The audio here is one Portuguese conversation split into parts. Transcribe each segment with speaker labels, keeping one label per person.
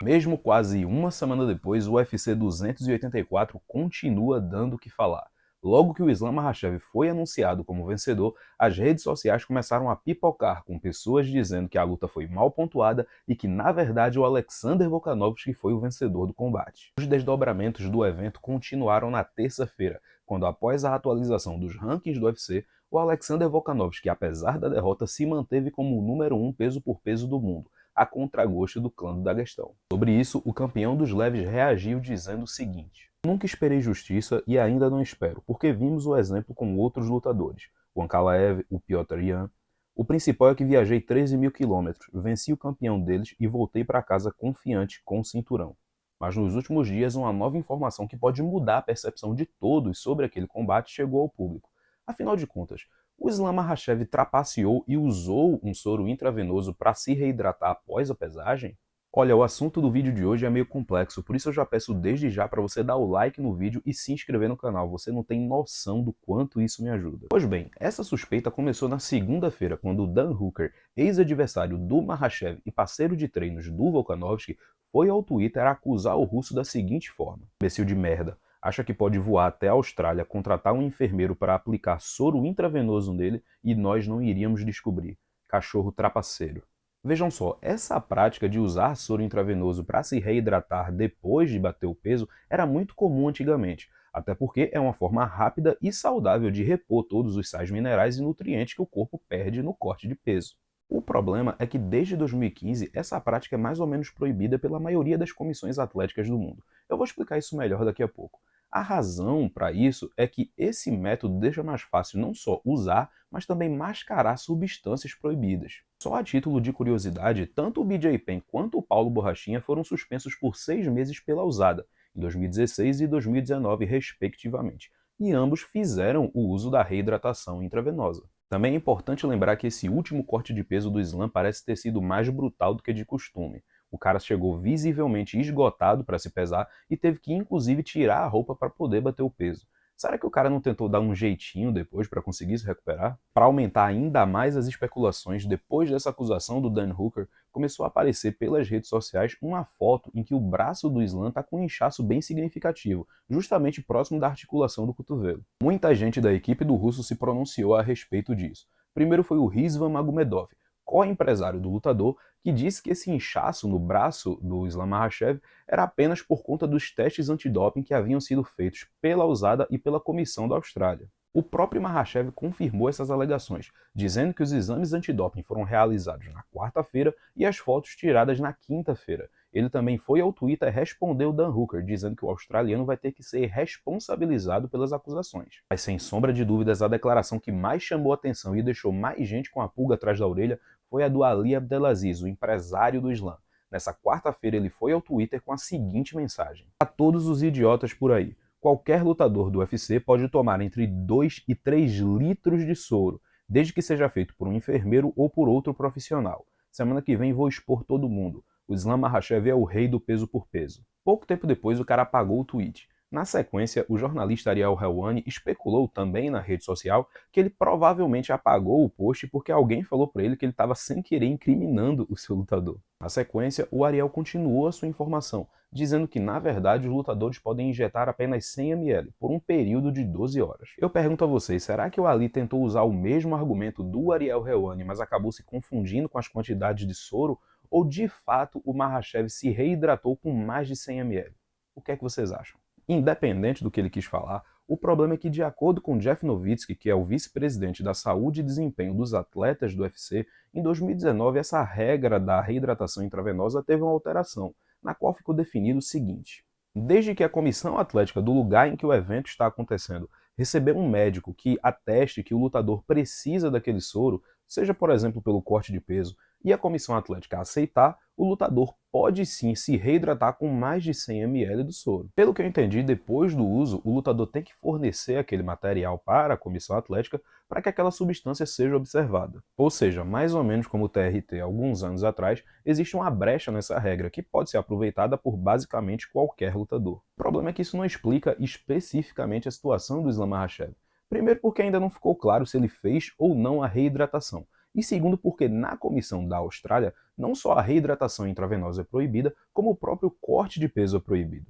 Speaker 1: Mesmo quase uma semana depois, o UFC 284 continua dando o que falar. Logo que o Islam Makhachev foi anunciado como vencedor, as redes sociais começaram a pipocar, com pessoas dizendo que a luta foi mal pontuada e que, na verdade, o Alexander Volkanovski foi o vencedor do combate. Os desdobramentos do evento continuaram na terça-feira, quando, após a atualização dos rankings do UFC, o Alexander Volkanovski, apesar da derrota, se manteve como o número 1 peso por peso do mundo, a contragosto do clã do Daguestão. Sobre isso, o campeão dos leves reagiu dizendo o seguinte: "Nunca esperei justiça e ainda não espero, porque vimos o exemplo com outros lutadores, o Ankalaev, o Petr Yan. O principal é que viajei 13 mil quilômetros, venci o campeão deles e voltei para casa confiante com o cinturão. Mas nos últimos dias, uma nova informação que pode mudar a percepção de todos sobre aquele combate chegou ao público. Afinal de contas, o Islam Makhachev trapaceou e usou um soro intravenoso para se reidratar após a pesagem?" Olha, o assunto do vídeo de hoje é meio complexo, por isso eu já peço desde já para você dar o like no vídeo e se inscrever no canal, você não tem noção do quanto isso me ajuda. Pois bem, essa suspeita começou na segunda-feira, quando o Dan Hooker, ex-adversário do Makhachev e parceiro de treinos do Volkanovski, foi ao Twitter acusar o russo da seguinte forma: "Imbecil de merda, acha que pode voar até a Austrália, contratar um enfermeiro para aplicar soro intravenoso nele e nós não iríamos descobrir. Cachorro trapaceiro." Vejam só, essa prática de usar soro intravenoso para se reidratar depois de bater o peso era muito comum antigamente, até porque é uma forma rápida e saudável de repor todos os sais minerais e nutrientes que o corpo perde no corte de peso. O problema é que desde 2015 essa prática é mais ou menos proibida pela maioria das comissões atléticas do mundo. Eu vou explicar isso melhor daqui a pouco. A razão para isso é que esse método deixa mais fácil não só usar, mas também mascarar substâncias proibidas. Só a título de curiosidade, tanto o BJ Penn quanto o Paulo Borrachinha foram suspensos por 6 meses pela usada, em 2016 e 2019 respectivamente, e ambos fizeram o uso da reidratação intravenosa. Também é importante lembrar que esse último corte de peso do Islam parece ter sido mais brutal do que de costume. O cara chegou visivelmente esgotado para se pesar e teve que inclusive tirar a roupa para poder bater o peso. Será que o cara não tentou dar um jeitinho depois para conseguir se recuperar? Para aumentar ainda mais as especulações, depois dessa acusação do Dan Hooker, começou a aparecer pelas redes sociais uma foto em que o braço do Islam está com um inchaço bem significativo, justamente próximo da articulação do cotovelo. Muita gente da equipe do russo se pronunciou a respeito disso. Primeiro foi o Rizvan Magomedov, co-empresário do lutador, que disse que esse inchaço no braço do Islam Makhachev era apenas por conta dos testes antidoping que haviam sido feitos pela USADA e pela Comissão da Austrália. O próprio Makhachev confirmou essas alegações, dizendo que os exames antidoping foram realizados na quarta-feira e as fotos tiradas na quinta-feira. Ele também foi ao Twitter e respondeu Dan Hooker, dizendo que o australiano vai ter que ser responsabilizado pelas acusações. Mas sem sombra de dúvidas, a declaração que mais chamou atenção e deixou mais gente com a pulga atrás da orelha foi a do Ali Abdelaziz, o empresário do Islam. Nessa quarta-feira ele foi ao Twitter com a seguinte mensagem: "A todos os idiotas por aí, qualquer lutador do UFC pode tomar entre 2 e 3 litros de soro, desde que seja feito por um enfermeiro ou por outro profissional. Semana que vem vou expor todo mundo. O Islam Makhachev é o rei do peso por peso." Pouco tempo depois o cara apagou o tweet. Na sequência, o jornalista Ariel Helwani especulou também na rede social que ele provavelmente apagou o post porque alguém falou para ele que ele estava sem querer incriminando o seu lutador. Na sequência, o Ariel continuou a sua informação, dizendo que na verdade os lutadores podem injetar apenas 100 ml por um período de 12 horas. Eu pergunto a vocês, será que o Ali tentou usar o mesmo argumento do Ariel Helwani, mas acabou se confundindo com as quantidades de soro? Ou de fato o Makhachev se reidratou com mais de 100 ml? O que é que vocês acham? Independente do que ele quis falar, o problema é que, de acordo com Jeff Novitzky, que é o vice-presidente da saúde e desempenho dos atletas do UFC, em 2019 essa regra da reidratação intravenosa teve uma alteração, na qual ficou definido o seguinte: desde que a comissão atlética do lugar em que o evento está acontecendo receber um médico que ateste que o lutador precisa daquele soro, seja por exemplo pelo corte de peso, e a comissão atlética aceitar, o lutador pode sim se reidratar com mais de 100 ml do soro. Pelo que eu entendi, depois do uso, o lutador tem que fornecer aquele material para a comissão atlética para que aquela substância seja observada. Ou seja, mais ou menos como o TRT alguns anos atrás, existe uma brecha nessa regra que pode ser aproveitada por basicamente qualquer lutador. O problema é que isso não explica especificamente a situação do Islam Makhachev. Primeiro porque ainda não ficou claro se ele fez ou não a reidratação. E segundo, porque na comissão da Austrália, não só a reidratação intravenosa é proibida, como o próprio corte de peso é proibido.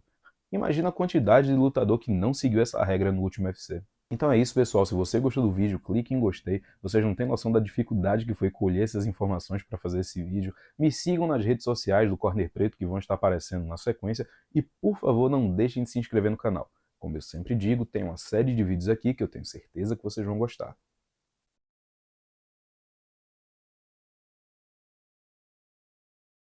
Speaker 1: Imagina a quantidade de lutador que não seguiu essa regra no último UFC. Então é isso, pessoal. Se você gostou do vídeo, clique em gostei. Vocês não têm noção da dificuldade que foi colher essas informações para fazer esse vídeo. Me sigam nas redes sociais do Corner Preto, que vão estar aparecendo na sequência. E, por favor, não deixem de se inscrever no canal. Como eu sempre digo, tem uma série de vídeos aqui que eu tenho certeza que vocês vão gostar.